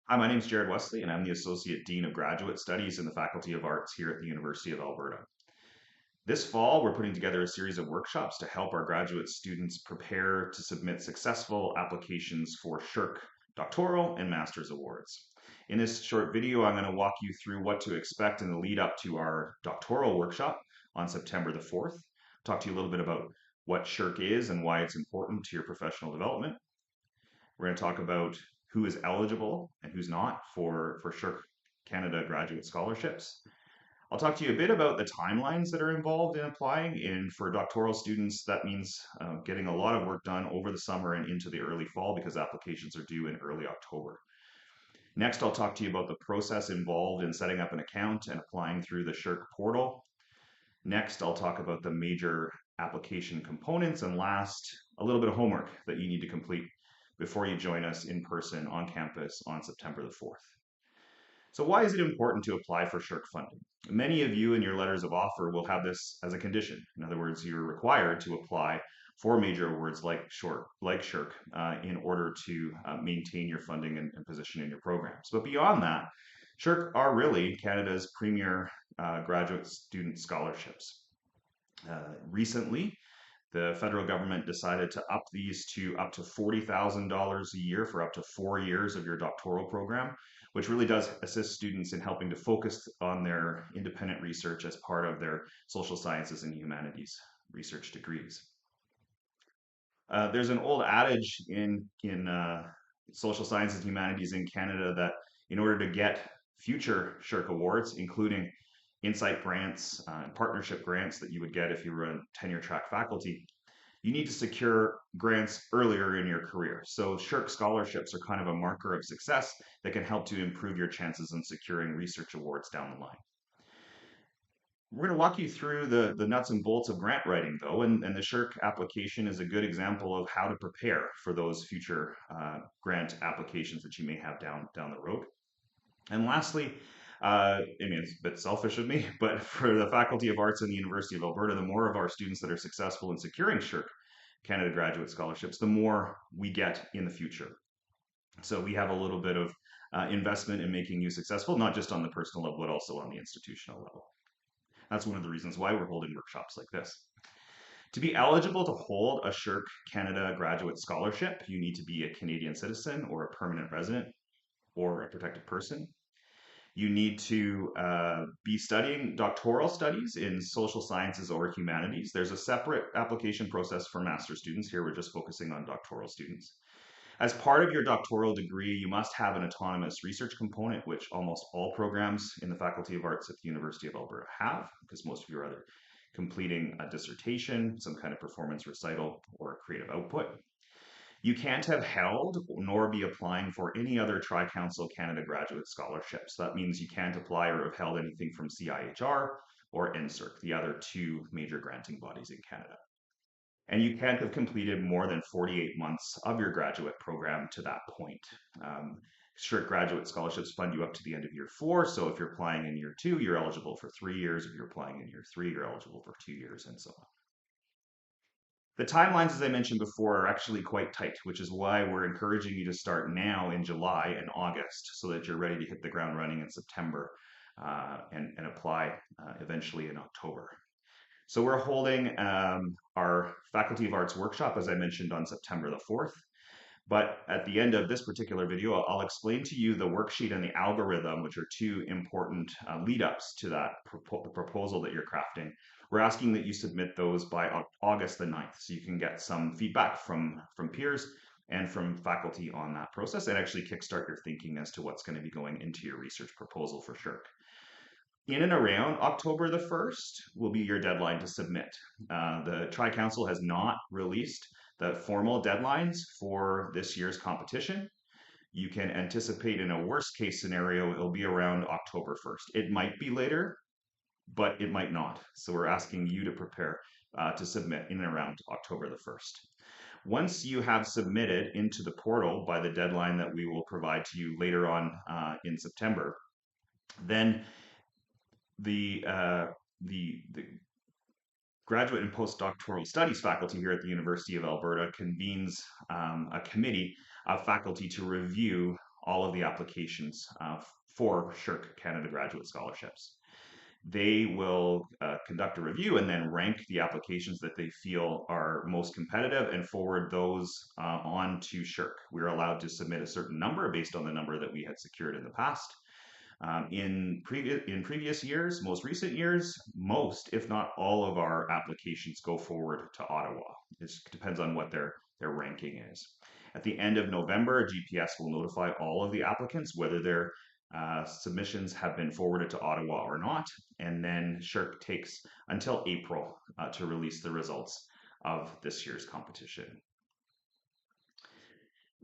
Hi, my name is Jared Wesley, and I'm the Associate Dean of Graduate Studies in the Faculty of Arts here at the University of Alberta. This fall, we're putting together a series of workshops to help our graduate students prepare to submit successful applications for SSHRC doctoral and master's awards. In this short video, I'm going to walk you through what to expect in the lead up to our doctoral workshop on September the 4th. Talk to you a little bit about what SSHRC is and why it's important to your professional development. We're going to talk about who is eligible and who's not for SSHRC Canada graduate scholarships. I'll talk to you a bit about the timelines that are involved in applying. And for doctoral students, that means getting a lot of work done over the summer and into the early fall because applications are due in early October. Next, I'll talk to you about the process involved in setting up an account and applying through the SSHRC portal. Next, I'll talk about the major application components. And last, a little bit of homework that you need to complete before you join us in person on campus on September the 4th. So why is it important to apply for SSHRC funding? Many of you in your letters of offer will have this as a condition. In other words, you're required to apply for major awards like SSHRC in order to maintain your funding and position in your programs. But beyond that, SSHRC are really Canada's premier graduate student scholarships. Recently, the federal government decided to up these to up to $40,000 a year for up to 4 years of your doctoral program, which really does assist students in helping to focus on their independent research as part of their social sciences and humanities research degrees. There's an old adage in social sciences and humanities in Canada that in order to get future SSHRC awards, including insight grants and partnership grants that you would get if you were a tenure track faculty, you need to secure grants earlier in your career. So SSHRC scholarships are kind of a marker of success that can help to improve your chances in securing research awards down the line. We're going to walk you through the nuts and bolts of grant writing, though, and the SSHRC application is a good example of how to prepare for those future grant applications that you may have down the road. And lastly, I mean, it's a bit selfish of me, but for the Faculty of Arts in the University of Alberta, the more of our students that are successful in securing SSHRC Canada graduate scholarships, the more we get in the future. So we have a little bit of investment in making you successful, not just on the personal level, but also on the institutional level. That's one of the reasons why we're holding workshops like this. To be eligible to hold a SSHRC Canada graduate scholarship, you need to be a Canadian citizen or a permanent resident or a protected person. You need to be studying doctoral studies in social sciences or humanities. There's a separate application process for master's students. Here we're just focusing on doctoral students. As part of your doctoral degree, you must have an autonomous research component, which almost all programs in the Faculty of Arts at the University of Alberta have, because most of you are either completing a dissertation, some kind of performance recital, or a creative output. You can't have held nor be applying for any other Tri-Council Canada graduate scholarships. That means you can't apply or have held anything from CIHR or NSERC, the other two major granting bodies in Canada. And you can't have completed more than 48 months of your graduate program to that point. SSHRC graduate scholarships fund you up to the end of year 4. So if you're applying in year 2, you're eligible for 3 years. If you're applying in year 3, you're eligible for 2 years, and so on. The timelines, as I mentioned before, are actually quite tight, which is why we're encouraging you to start now in July and August so that you're ready to hit the ground running in September and apply eventually in October. So we're holding our Faculty of Arts workshop, as I mentioned, on September the 4th. But at the end of this particular video, I'll explain to you the worksheet and the algorithm, which are two important lead-ups to that proposal that you're crafting. We're asking that you submit those by August the 9th, so you can get some feedback from peers and from faculty on that process and actually kickstart your thinking as to what's going to be going into your research proposal for SSHRC. In and around October the 1st will be your deadline to submit. The Tri-Council has not released the formal deadlines for this year's competition. You can anticipate in a worst case scenario, it'll be around October 1st. It might be later, but it might not. So we're asking you to prepare to submit in and around October the 1st. Once you have submitted into the portal by the deadline that we will provide to you later on in September, then the graduate and postdoctoral studies faculty here at the University of Alberta convenes a committee of faculty to review all of the applications for SSHRC Canada graduate scholarships. They will conduct a review and then rank the applications that they feel are most competitive and forward those on to SSHRC. We're allowed to submit a certain number based on the number that we had secured in the past. In previous years, most recent years, most, if not all of our applications go forward to Ottawa. It depends on what their ranking is. At the end of November, GPS will notify all of the applicants whether their submissions have been forwarded to Ottawa or not, and then SSHRC takes until April to release the results of this year's competition.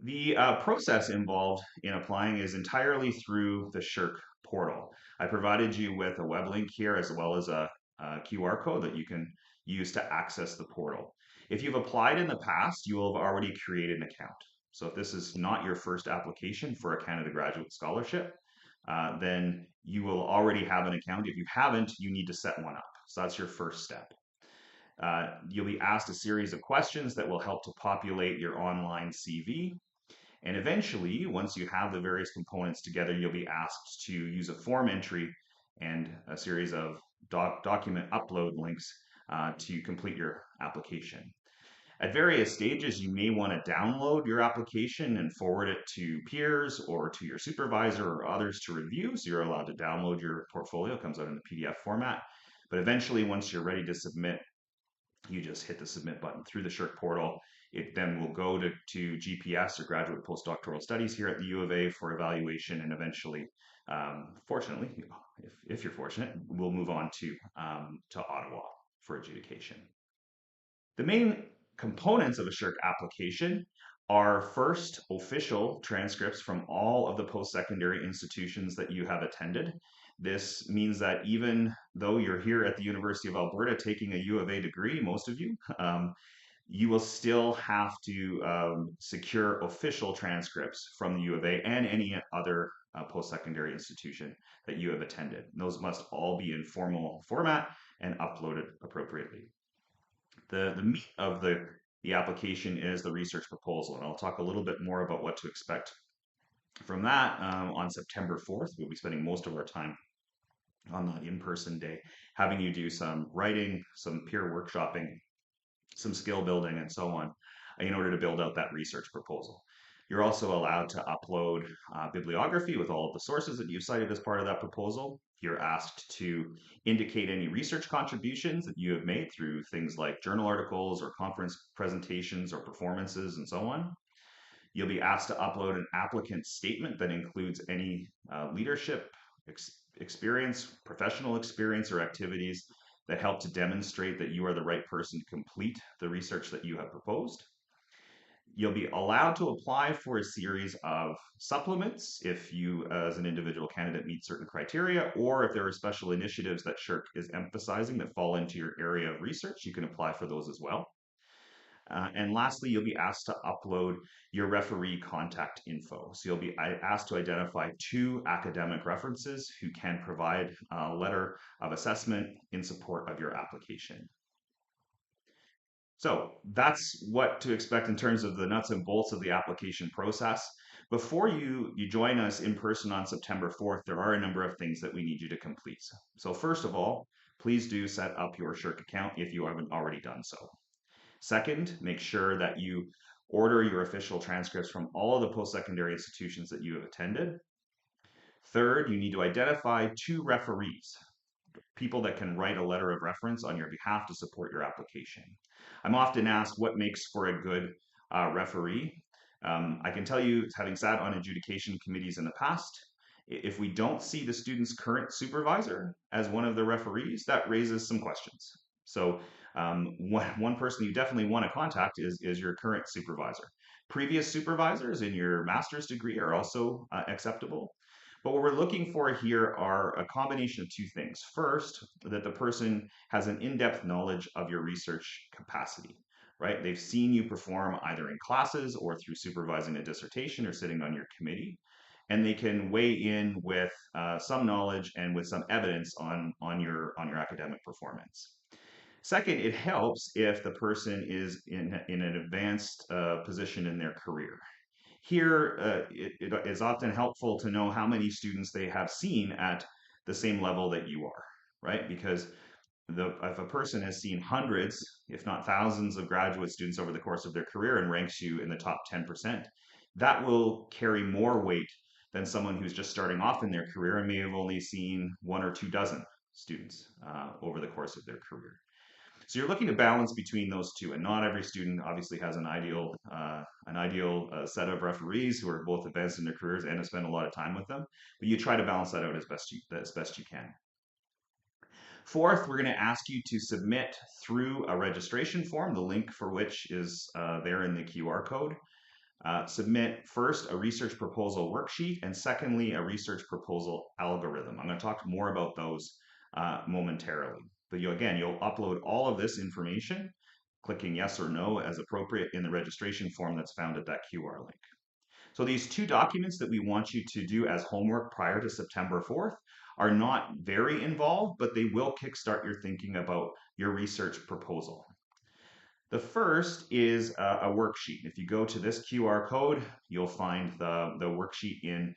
The process involved in applying is entirely through the SSHRC portal. I provided you with a web link here as well as a QR code that you can use to access the portal. If you've applied in the past, you will have already created an account. So if this is not your first application for a Canada Graduate Scholarship, then you will already have an account. If you haven't, you need to set one up. So that's your first step. You'll be asked a series of questions that will help to populate your online CV. And eventually, once you have the various components together, you'll be asked to use a form entry and a series of document upload links to complete your application. At various stages, you may want to download your application and forward it to peers or to your supervisor or others to review. So you're allowed to download your portfolio. It comes out in the PDF format. But eventually, once you're ready to submit, you just hit the submit button through the SSHRC portal. It then will go to GPS or Graduate Postdoctoral Studies here at the U of A for evaluation, and eventually, fortunately, if you're fortunate, we'll move on to Ottawa for adjudication. The main components of a SSHRC application are first official transcripts from all of the post-secondary institutions that you have attended. This means that even though you're here at the University of Alberta taking a U of A degree, most of you, you will still have to secure official transcripts from the U of A and any other post-secondary institution that you have attended. Those must all be in formal format and uploaded appropriately. The meat of the application is the research proposal, and I'll talk a little bit more about what to expect from that on September 4th. We'll be spending most of our time on that in-person day, having you do some writing, some peer workshopping, some skill building, and so on in order to build out that research proposal. You're also allowed to upload bibliography with all of the sources that you've cited as part of that proposal. You're asked to indicate any research contributions that you have made through things like journal articles or conference presentations or performances and so on. You'll be asked to upload an applicant statement that includes any leadership experience, professional experience, or activities that help to demonstrate that you are the right person to complete the research that you have proposed. You'll be allowed to apply for a series of supplements if you, as an individual candidate, meet certain criteria, or if there are special initiatives that SSHRC is emphasizing that fall into your area of research, you can apply for those as well. And lastly, you'll be asked to upload your referee contact info. So you'll be asked to identify 2 academic references who can provide a letter of assessment in support of your application. So that's what to expect in terms of the nuts and bolts of the application process. Before you join us in person on September 4th, there are a number of things that we need you to complete. So first of all, please do set up your SSHRC account if you haven't already done so. Second, make sure that you order your official transcripts from all of the post-secondary institutions that you have attended. Third, you need to identify 2 referees, people that can write a letter of reference on your behalf to support your application. I'm often asked what makes for a good referee. I can tell you, having sat on adjudication committees in the past, if we don't see the student's current supervisor as one of the referees, that raises some questions. So one person you definitely want to contact is your current supervisor. Previous supervisors in your master's degree are also acceptable. But what we're looking for here are a combination of 2 things. First, that the person has an in-depth knowledge of your research capacity, right? They've seen you perform either in classes or through supervising a dissertation or sitting on your committee, and they can weigh in with some knowledge and with some evidence on your academic performance. Second, it helps if the person is in an advanced position in their career. Here, it is often helpful to know how many students they have seen at the same level that you are, right? Because if a person has seen hundreds, if not thousands, of graduate students over the course of their career and ranks you in the top 10%, that will carry more weight than someone who's just starting off in their career and may have only seen one or two dozen students over the course of their career. So you're looking to balance between those two, and not every student obviously has an ideal set of referees who are both advanced in their careers and have spent a lot of time with them. But you try to balance that out as best you can. Fourth, we're going to ask you to submit through a registration form, the link for which is there in the QR code. Submit first a research proposal worksheet, and secondly, a research proposal algorithm. I'm going to talk more about those momentarily. But you'll upload all of this information, clicking yes or no as appropriate in the registration form that's found at that QR link. So these two documents that we want you to do as homework prior to September 4th are not very involved, but they will kickstart your thinking about your research proposal. The first is a worksheet. If you go to this QR code, you'll find the worksheet in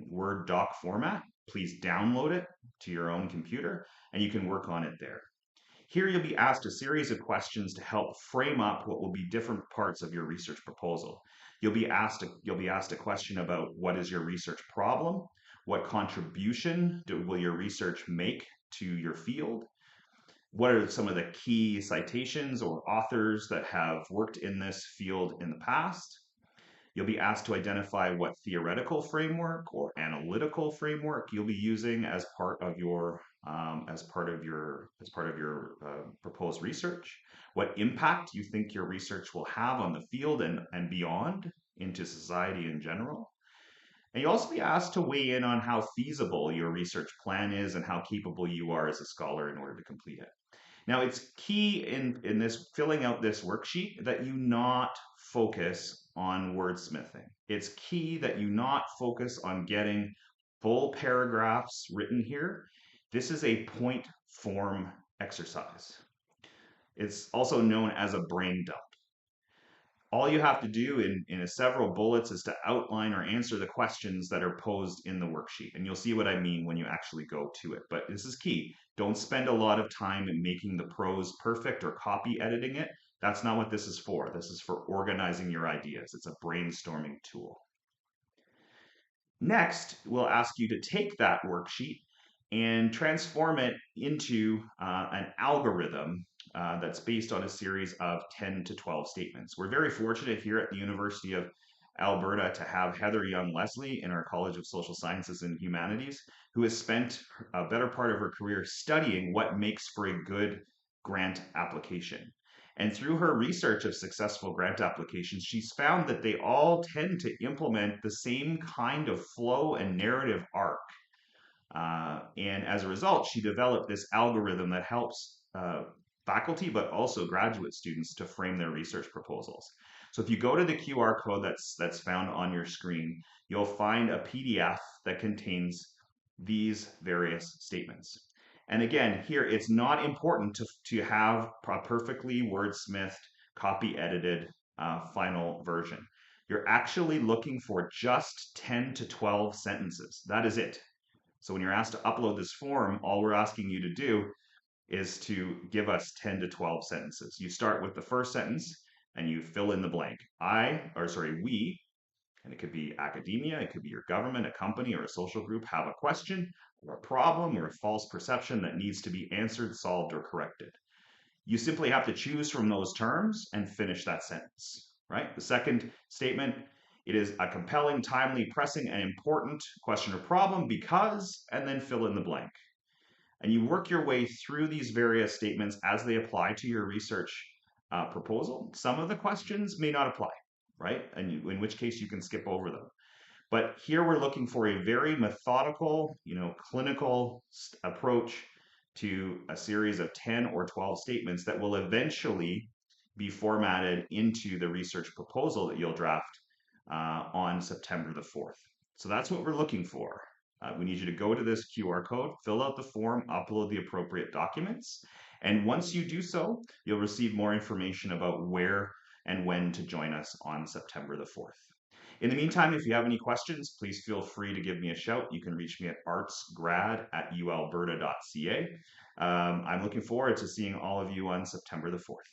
Word doc format. Please download it to your own computer, and you can work on it there. Here you'll be asked a series of questions to help frame up what will be different parts of your research proposal. You'll be asked a question about what is your research problem, what contribution will your research make to your field, what are some of the key citations or authors that have worked in this field in the past. You'll be asked to identify what theoretical framework or analytical framework you'll be using as part of your proposed research, what impact you think your research will have on the field and beyond into society in general. And you'll also be asked to weigh in on how feasible your research plan is and how capable you are as a scholar in order to complete it. Now, it's key in this filling out this worksheet that you not focus on wordsmithing. It's key that you not focus on getting full paragraphs written here. This is a point form exercise. It's also known as a brain dump. All you have to do in several bullets is to outline or answer the questions that are posed in the worksheet. And you'll see what I mean when you actually go to it. But this is key. Don't spend a lot of time in making the prose perfect or copy editing it. That's not what this is for. This is for organizing your ideas. It's a brainstorming tool. Next, we'll ask you to take that worksheet and transform it into an algorithm that's based on a series of 10 to 12 statements. We're very fortunate here at the University of Alberta to have Heather Young-Leslie in our College of Social Sciences and Humanities, who has spent a better part of her career studying what makes for a good grant application. And through her research of successful grant applications, she's found that they all tend to implement the same kind of flow and narrative arc. And as a result, she developed this algorithm that helps faculty, but also graduate students to frame their research proposals. So if you go to the QR code that's found on your screen, you'll find a PDF that contains these various statements. And again, here it's not important to have a perfectly wordsmithed, copy edited final version. You're actually looking for just 10 to 12 sentences. That is it. So when you're asked to upload this form, all we're asking you to do is to give us 10 to 12 sentences. You start with the first sentence and you fill in the blank. We, and it could be academia, it could be your government, a company, or a social group, have a question or a problem or a false perception that needs to be answered, solved, or corrected. You simply have to choose from those terms and finish that sentence, right? The second statement, it is a compelling, timely, pressing, and important question or problem because, and then fill in the blank. And you work your way through these various statements as they apply to your research proposal. Some of the questions may not apply, right? And in which case you can skip over them. But here we're looking for a very methodical, clinical approach to a series of 10 or 12 statements that will eventually be formatted into the research proposal that you'll draft on September the 4th. So that's what we're looking for. We need you to go to this QR code, fill out the form, upload the appropriate documents. And once you do so, you'll receive more information about where and when to join us on September the 4th. In the meantime, if you have any questions, please feel free to give me a shout. You can reach me at artsgrad@ualberta.ca. I'm looking forward to seeing all of you on September the 4th.